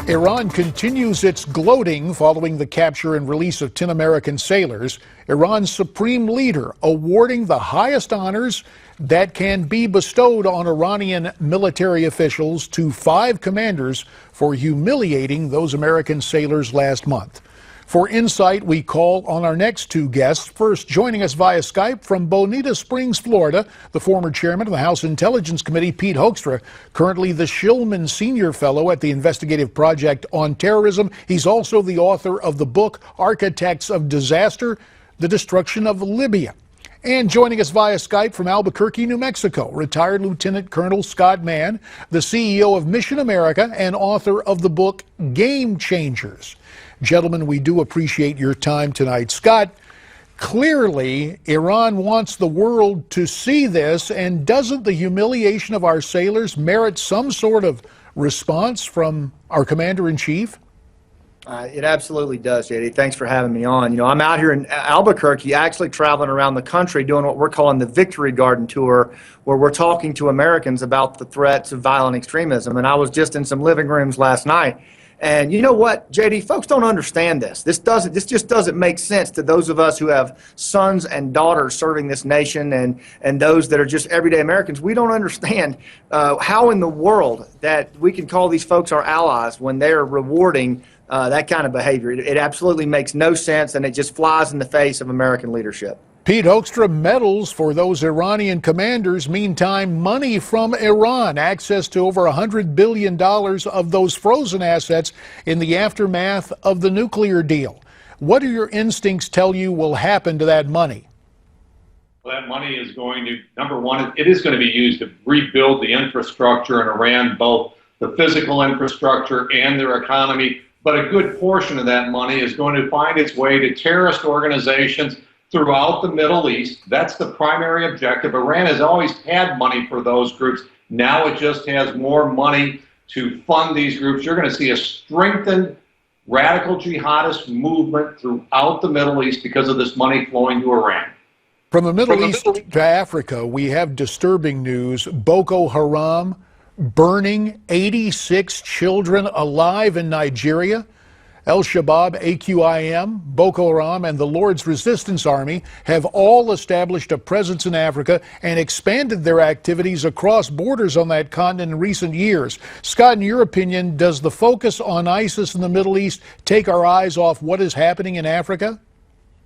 Iran continues its gloating following the capture and release of 10 American sailors. Iran's supreme leader awarding the highest honors that can be bestowed on Iranian military officials to 5 commanders for humiliating those American sailors last month. For insight, we call on our next 2 guests. First, joining us via Skype from Bonita Springs, Florida, the former chairman of the House Intelligence Committee, Pete Hoekstra, currently the Shillman Senior Fellow at the Investigative Project on Terrorism. He's also the author of the book, Architects of Disaster, The Destruction of Libya. And joining us via Skype from Albuquerque, New Mexico, retired Lieutenant Colonel Scott Mann, the CEO of Mission America and author of the book, Game Changers. Gentlemen, we do appreciate your time tonight. Scott, clearly Iran wants the world to see this, and doesn't the humiliation of our sailors merit some sort of response from our commander-in-chief? It absolutely does, JD. Thanks for having me on. You know, I'm out here in Albuquerque, actually traveling around the country doing what we're calling the Victory Garden Tour, where we're talking to Americans about the threats of violent extremism. And I was just in some living rooms last night. And you know what, JD, folks don't understand this. This just doesn't make sense to those of us who have sons and daughters serving this nation, and those that are just everyday Americans. We don't understand how in the world that we can call these folks our allies when they're rewarding that kind of behavior. It absolutely makes no sense, and it just flies in the face of American leadership. Pete Hoekstra, medals for those Iranian commanders. Meantime, money from Iran, access to over $100 billion of those frozen assets in the aftermath of the nuclear deal. What do your instincts tell you will happen to that money? Well, that money is going to, number one, it is going to be used to rebuild the infrastructure in Iran, both the physical infrastructure and their economy. But a good portion of that money is going to find its way to terrorist organizations throughout the Middle East. That's the primary objective. Iran has always had money for those groups. Now it just has more money to fund these groups. You're going to see a strengthened radical jihadist movement throughout the Middle East because of this money flowing to Iran. From the Middle East to Africa, we have disturbing news. Boko Haram burning 86 children alive in Nigeria. Al-Shabaab, AQIM, Boko Haram, and the Lord's Resistance Army have all established a presence in Africa and expanded their activities across borders on that continent in recent years. Scott, in your opinion, does the focus on ISIS in the Middle East take our eyes off what is happening in Africa?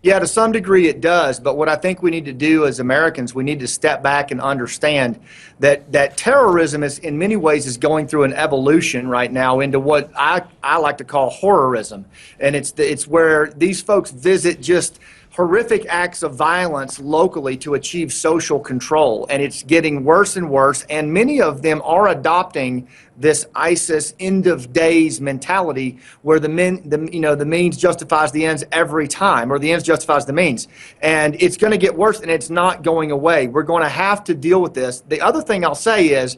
Yeah, to some degree it does, but what I think we need to do as Americans, we need to step back and understand that terrorism is, in many ways, is going through an evolution right now into what I like to call horrorism. And it's where these folks visit just horrific acts of violence locally to achieve social control, and it's getting worse and worse, and many of them are adopting this ISIS end of days mentality where the means justifies the ends every time, or the ends justifies the means. And it's going to get worse, and it's not going away. We're going to have to deal with this. The other thing I'll say is,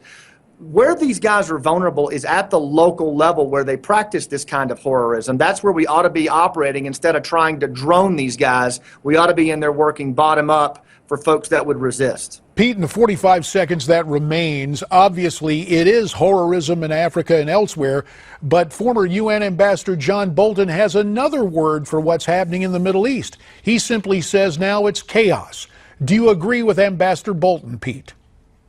where these guys are vulnerable is at the local level where they practice this kind of horrorism. That's where we ought to be operating. Instead of trying to drone these guys, we ought to be in there working bottom up for folks that would resist. Pete, in the 45 seconds that remains, obviously it is horrorism in Africa and elsewhere, but former UN Ambassador John Bolton has another word for what's happening in the Middle East. He simply says now it's chaos. Do you agree with Ambassador Bolton, Pete?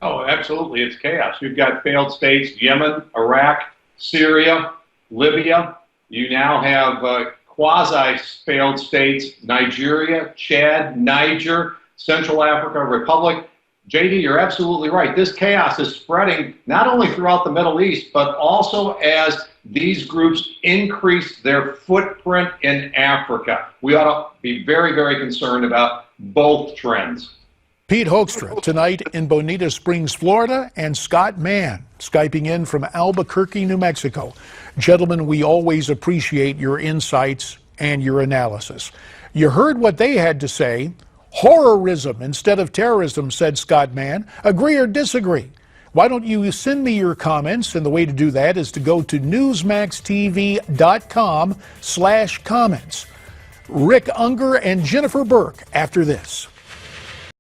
Oh, absolutely. It's chaos. You've got failed states, Yemen, Iraq, Syria, Libya. You now have quasi-failed states, Nigeria, Chad, Niger, Central Africa Republic. JD, you're absolutely right. This chaos is spreading not only throughout the Middle East, but also as these groups increase their footprint in Africa. We ought to be very, very concerned about both trends. Pete Hoekstra tonight in Bonita Springs, Florida, and Scott Mann Skyping in from Albuquerque, New Mexico. Gentlemen, we always appreciate your insights and your analysis. You heard what they had to say. Horrorism instead of terrorism, said Scott Mann. Agree or disagree? Why don't you send me your comments? And the way to do that is to go to newsmaxtv.com/comments. Rick Unger and Jennifer Burke after this.